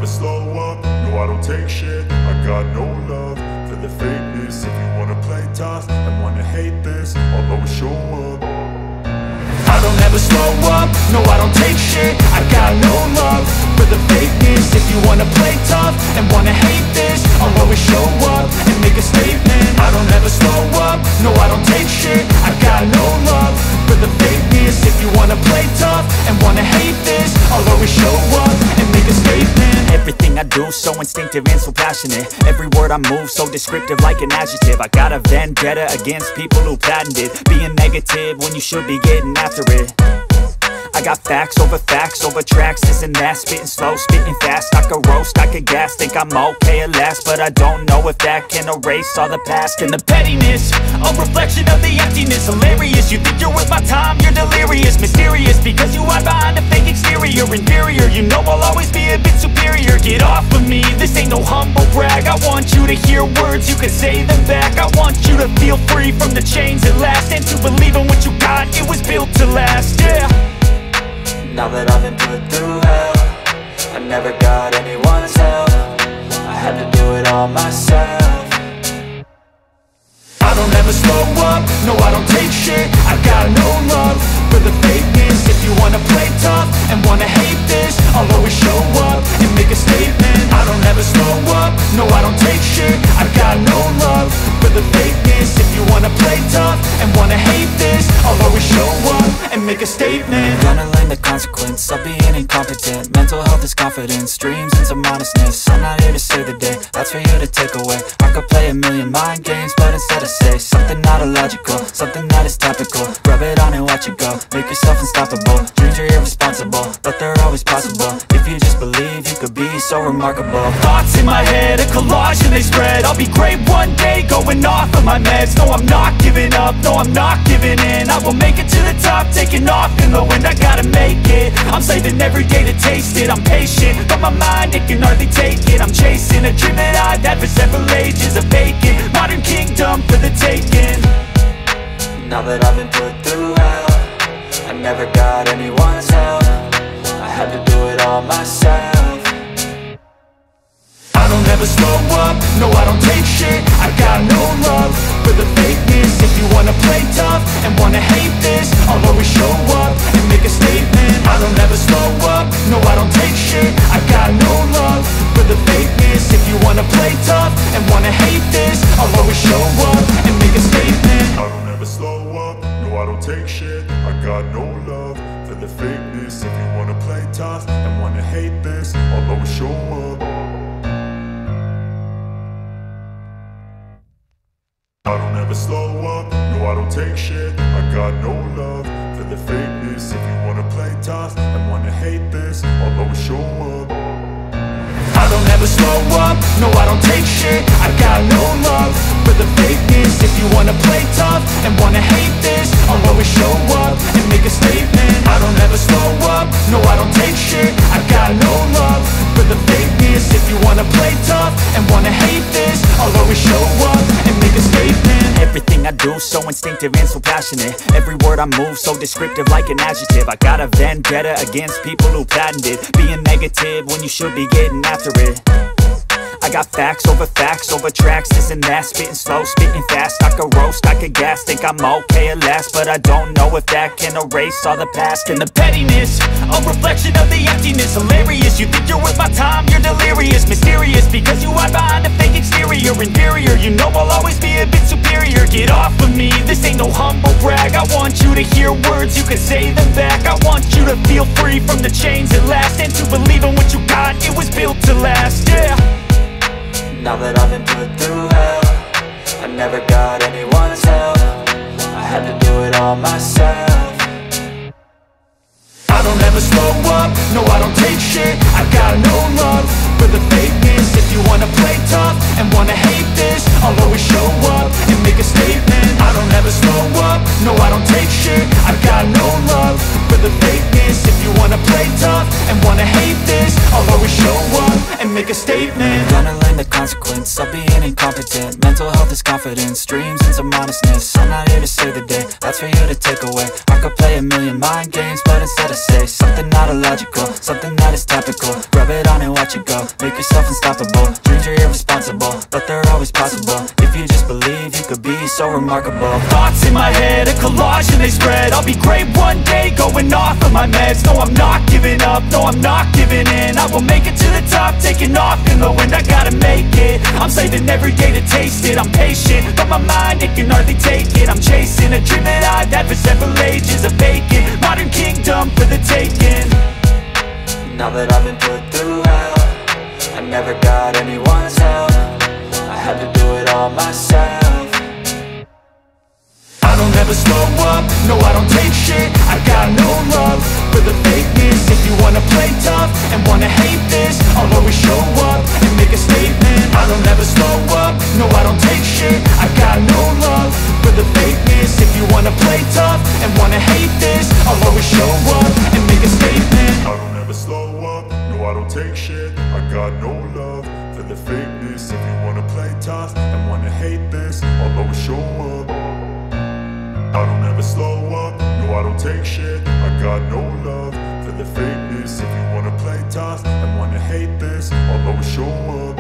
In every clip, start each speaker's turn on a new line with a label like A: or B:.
A: never slow up, no I don't take shit. I got no love for the fakeness. If you wanna play tough and wanna hate this, I'll always show up. I don't ever slow up, no I don't take shit. I got no love for the fakeness. If you wanna play tough and wanna hate this, I'll always show up and make a statement. I don't ever slow up, no I don't take shit. I got no love for the fakeness. If you wanna play tough and wanna hate this, I'll always show up and make a statement.
B: Everything I do so instinctive and so passionate. Every word I move so descriptive like an adjective. I got a vendetta against people who patented being negative when you should be getting after it. I got facts over tracks, this and that. Spitting slow, spitting fast. I could roast, I could gas. Think I'm okay at last, but I don't know if that can erase all the past. And the pettiness, a reflection of the emptiness. Hilarious, you think you're worth my time, you're delirious. Mysterious, because you hide behind a fake exterior. Inferior, you know I'll always be a bit superior. Get off of me, this ain't no humble brag. I want you to hear words, you can say them back. I want you to feel free from the chains that last, and to believe in what you got, it was built to last, yeah.
C: Now that I've been put through hell, I never got anyone's help. I had to do it all myself.
A: I don't ever slow up, no I don't take shit. I got no love for the fakeness. If you wanna play tough and wanna hate this, I'll always show up and make a statement. I don't ever slow up, no I don't take shit. I got no love for the fakeness. If you wanna play tough and wanna hate this, I'll always show up and make a statement.
C: Gonna learn the consequence of being incompetent. Mental health is confidence, dreams and some honestness. I'm not here to save the day, that's for you to take away. I could play a million mind games, but instead I say something not illogical, something that is topical. Rub it on and watch it go, make yourself unstoppable. Dreams are irresponsible, but they're always possible. If you just believe, you could be so remarkable.
B: Thoughts in my head, a collage and they spread. I'll be great one day, going off of my meds. No, I'm not giving up, no, I'm not giving in. I will make it to the top, taking off in the wind. I gotta make it, I'm saving every day to taste it. I'm patient, but my mind, it can hardly take it. I'm chasing a dream that I've had for several ages. A vacant, modern kingdom for the taking.
C: Now that I've been put through hell, I never got anyone's help. I had to do it all myself.
A: I don't ever slow up, no I don't take shit. I got no love for the fakeness. If you wanna play tough and wanna hate this, I'll always show up and make a statement. I don't ever slow up, no I don't take shit. I got no love for the fakeness. If you wanna play tough and wanna hate this, I'll always show up and make a statement. I don't ever slow up, no I don't take shit. I got no love for the fakeness. If you wanna play tough and wanna hate this, I'll always show up. I don't ever slow up, no I don't take shit. I got no love for the fakeness. If you wanna play tough and wanna hate this, I'll always show up. I don't ever slow up, no I don't take shit. I got no love for the fakeness. If you wanna play tough and wanna hate this, I'll always show up and make a statement. I don't ever slow up, no I don't take shit. I got no love for the fakeness. If you wanna play tough and wanna hate this, I'll always show up and make a statement.
B: Everything I do so instinctive and so passionate. Every word I move so descriptive like an adjective. I got a vendetta against people who patented being negative when you should be getting after it. I got facts over tracks, this and that. Spitting slow, spitting fast. I could roast, I could gas. Think I'm okay at last, but I don't know if that can erase all the past. And the pettiness, a reflection of the emptiness. Hilarious, you think you're worth my time, you're delirious. Mysterious, because you hide behind a fake exterior. Inferior, you know I'll always be a bit superior. Get off of me, this ain't no humble brag. I want you to hear words, you can say them back. I want you to feel free from the chains that last, and to believe in what you got, it was built to last, yeah.
C: Now that I've been put through hell, I never got anyone's help. I had to do it all myself.
A: I don't ever slow up, no I don't take shit. I got no love for the fakeness. If you wanna play tough and wanna hate this, I'll always show up and make a statement. I don't ever slow up, no I don't take shit. I got no love for the fakeness. If you wanna play tough and wanna hate this, I'll always show up and
B: make a statement.
C: Gonna learn the consequence of being incompetent. Mental health is confidence, dreams and some honestness. I'm not here to save the day, that's for you to take away. I could play a million mind games, but instead I say something not illogical, something that is topical. Rub it on and watch it go, make yourself unstoppable. Dreams are irresponsible, but they're always possible. If you just believe, you could be so remarkable.
B: Thoughts in my head, a collage and they spread. I'll be great one day, going off of my meds. No, I'm not giving up, no, I'm not giving in. I will make it to the top, taking off in the wind. I gotta make it, I'm saving every day to taste it. I'm patient, but my mind, it can hardly take it. I'm chasing a dream that I've had for several ages. A vacant, modern kingdom for the taking.
C: Now that I've been put through hell, I never got anyone's help. I had to do it all myself.
B: I don't ever slow up, no I don't take shit. I got no love for the fakeness. If you wanna play tough and wanna hate this, I'll always show up and make a statement. I don't ever slow up, no I don't take shit. I got no love for the fakeness. If you wanna play tough and wanna hate this, I'll always show up and make a statement.
A: I don't ever slow up, no I don't take shit. I got no love for the fakeness. If you wanna play tough and wanna hate this, I'll always show up. I don't ever slow up, no I don't take shit. I got no love for the fakeness. If you wanna play tough and wanna hate this, I'll always show up.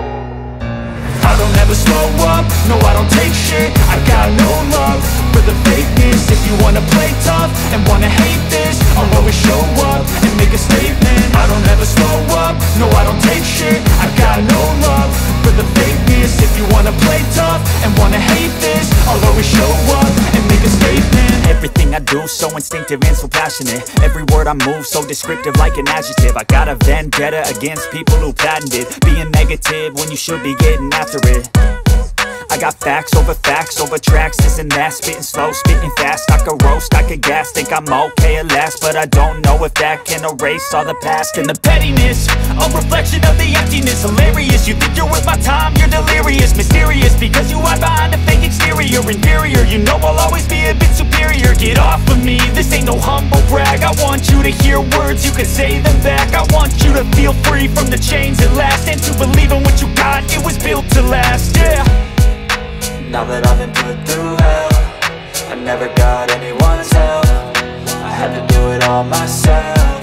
B: I don't ever slow up, no I don't take shit. I got no love for the fakeness. If you wanna play tough and wanna hate this, I'll always show up and make a statement. I don't ever slow up, no I don't take shit. I got no love for the fakeness. If you wanna play tough and wanna hate this, I'll always show up and make a statement. Everything I do so instinctive and so passionate. Every word I move so descriptive like an adjective. I got a vendetta against people who patented being negative when you should be getting after it. I got facts over tracks, this and that. Spitting slow, spitting fast. I could roast, I could gas. Think I'm okay at last, but I don't know if that can erase all the past. And the pettiness, a reflection of the emptiness. Hilarious, you think you're worth my time, you're delirious. Mysterious, because you hide behind a fake exterior. Inferior, you know I'll always be a bit superior. Get off of me, this ain't no humble brag. I want you to hear words, you can say them back. I want you to feel free from the chains at last, and to believe in what you got, it was built to last, yeah.
C: Now that I've been put through hell, I never got anyone's help. I had to do it all myself.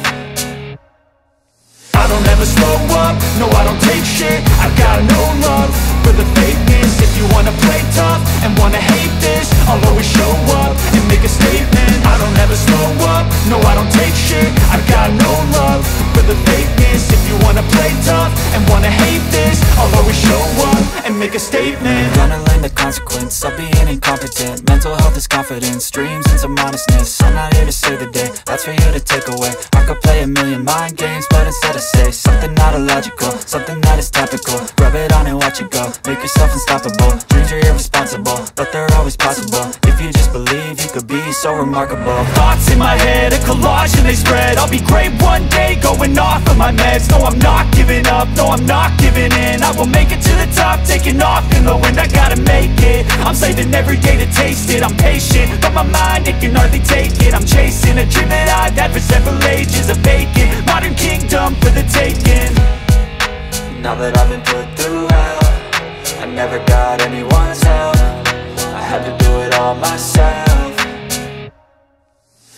B: I don't ever slow up, no I don't take shit. I got no love for the fakeness. If you wanna play tough and wanna hate this, I'll always show up and make a statement. I don't ever slow up, no I don't take shit. I got no love for the fakeness. If you wanna play tough and wanna hate this, I'll always show up and make a statement.
C: Gonna learn the consequence of being incompetent. Mental health is confidence, dreams and some honestness. I'm not here to save the day, that's for you to take away. I could play a million mind games, but instead I say something not illogical, something that is topical. Rub it on and watch it go, make yourself unstoppable. Dreams are irresponsible, but they're always possible. If you just believe, you could be so remarkable.
B: Thoughts in my head, a collage and they spread. I'll be great one day, going off of my meds. No, I'm not giving up, no, I'm not giving in. I will make it to the top, taking off in the wind. I gotta make it, I'm saving every day to taste it. I'm patient, but my mind, it can hardly take it. I'm chasing a dream that I've had for several ages. A vacant, modern kingdom for the taking.
C: Now that I've been put through hell, I never got anyone's help. I had to do it all myself.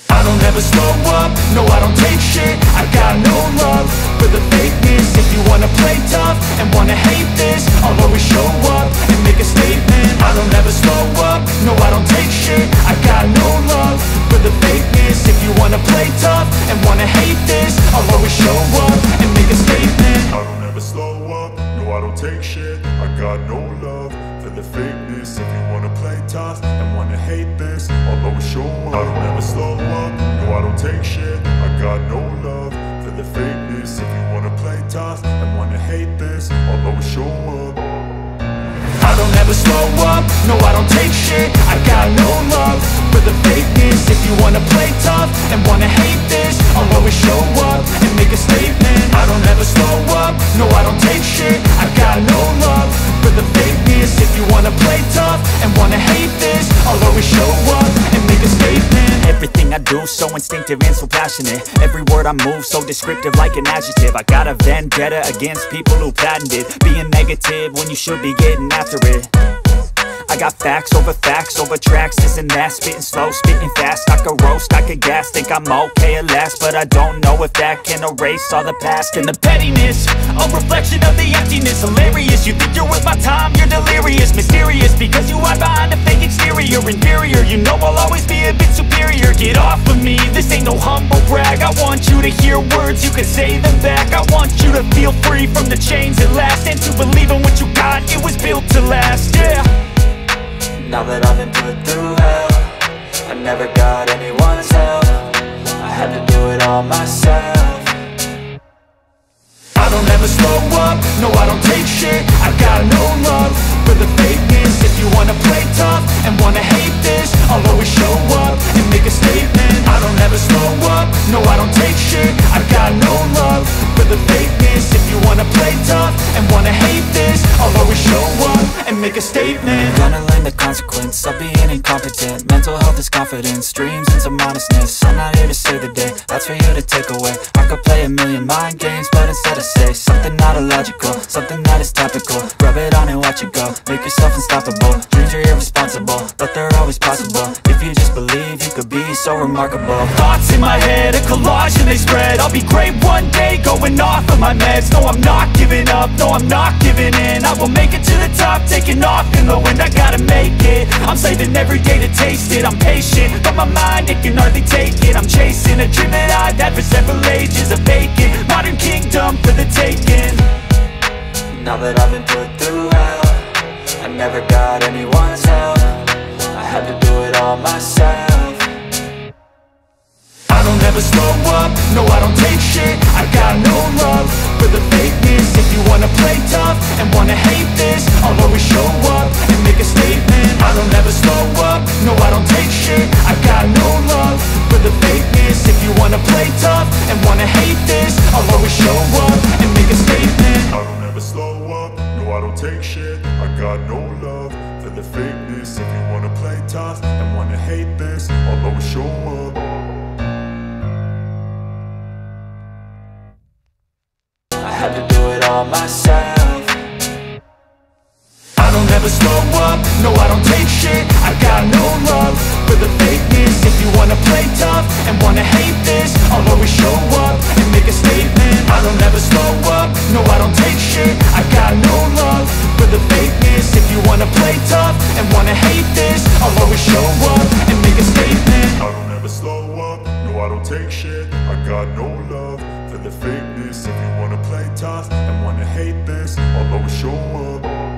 B: I don't ever slow up, no I don't take shit. I got no love for the fakeness. If you wanna play tough and wanna hate this, I'll always show up and make a statement. I don't ever slow up, no I don't take shit. I got no love for the fakeness. If you wanna play tough and wanna hate this, I'll always show up and make a statement.
A: I don't ever slow up, no I don't take shit. I got no love for the fakeness. If you wanna play tough and wanna hate this, I'll always show up. I don't ever slow up, no I don't take shit. I got no love for the fakeness. If you wanna play tough and wanna hate this, I'll always show up.
B: I don't ever slow up, no I don't take shit. I got no love for the fakeness. If you wanna play tough and wanna hate this, I'll always show up and make a statement. I don't ever slow up, no I don't take shit. I got no love for the fakeness. If you wanna play tough and wanna hate this, I'll always show up and make a statement. Everything I do so so instinctive and so passionate. Every word I move so descriptive like an adjective. I got a vendetta against people who patented being negative when you should be getting after it. I got facts over tracks, this and that. Spitting slow, spitting fast, I could roast, I could gas. Think I'm okay at last, but I don't know if that can erase all the past. And the pettiness, a reflection of the emptiness. Hilarious, you think you're worth my time, you're delirious. Mysterious, because you hide behind a fake exterior. Inferior, you know I'll always be a bit superior. Get off of me, this ain't no humble brag. I want you to hear words, you can say them back. I want you to feel free from the chains at last, and to believe in what you got, it was built to last, yeah.
C: Now that I've been put through hell, I never got anyone's help. I had to do it all myself.
B: I don't ever slow up, no I don't take shit. I got no love for the fakeness. If you wanna play tough and wanna hate this, I'll always show up and make a statement. I don't ever slow up, no I don't take shit. I got no love for the fakeness. If you wanna play tough and wanna hate this, I'll always show up and make a statement.
C: Gonna learn the consequence of being incompetent. Mental health is confidence, dreams and some honestness. I'm not here to save the day, that's for you to take away. I could play a million mind games, but instead I say something not illogical, something that is topical. Rub it on and watch it go, make yourself unstoppable. Dreams are irresponsible, but they're always possible. If you just believe, you could be so remarkable.
B: Thoughts in my head, a collage and they spread. I'll be great one day, going off of my meds. No, I'm not giving up, no, I'm not giving in. I will make it to the top, taking off in the wind. I gotta make it, I'm saving every day to taste it. I'm patient, but my mind, it can hardly take it. I'm chasing a dream that I've had for several ages. A vacant, modern kingdom for the taking.
C: Now that I've been put through hell, I never got anyone's help. I had to do it all myself.
B: I don't ever slow up, no I don't take shit. I got no love for the fakeness. If you wanna play tough and wanna hate this, I'll always show up and make a statement. I don't ever slow up, no I don't take shit. I got no love for the fakeness. If you wanna play tough and wanna hate this, I'll always show up and make a statement.
A: I don't ever slow up, no I don't take shit. I got no love for the fakeness. If you wanna play tough and wanna hate this, I'll always show up.
C: I had to do it all myself.
B: I don't ever slow up, no I don't take shit. I got no love for the fakeness. If you wanna play tough and wanna hate this, I'll always show up and make a statement. I don't ever slow up, no I don't take shit. I got no love for the fakeness. If you wanna play tough and wanna hate this, I'll always show up and make a statement.
A: I don't ever slow up, no I don't take shit. I got no love for the fakeness. If you wanna play tough and wanna hate this, I'll always show up.